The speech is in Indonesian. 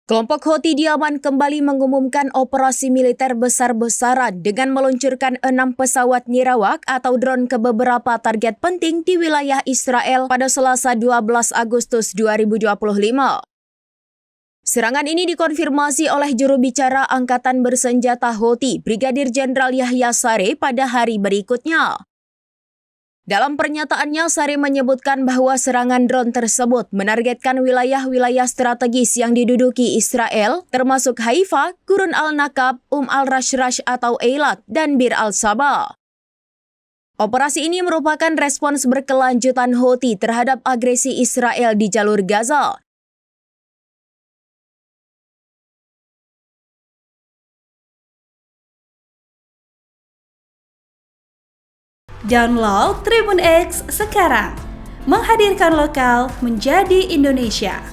Kelompok Houthi di Yaman kembali mengumumkan operasi militer besar-besaran dengan meluncurkan 6 pesawat nirawak atau drone ke beberapa target penting di wilayah Israel pada Selasa 12 Agustus 2025. Serangan ini dikonfirmasi oleh juru bicara Angkatan Bersenjata Houthi, Brigadir Jenderal Yahya Saree pada hari berikutnya. Dalam pernyataannya, Saree menyebutkan bahwa serangan drone tersebut menargetkan wilayah-wilayah strategis yang diduduki Israel, termasuk Haifa, Gurun al-Nakab, al-Rashrash atau Eilat, dan Bir al-Saba. Operasi ini merupakan respons berkelanjutan Houthi terhadap agresi Israel di jalur Gaza. Download Tribun X sekarang, menghadirkan lokal menjadi Indonesia.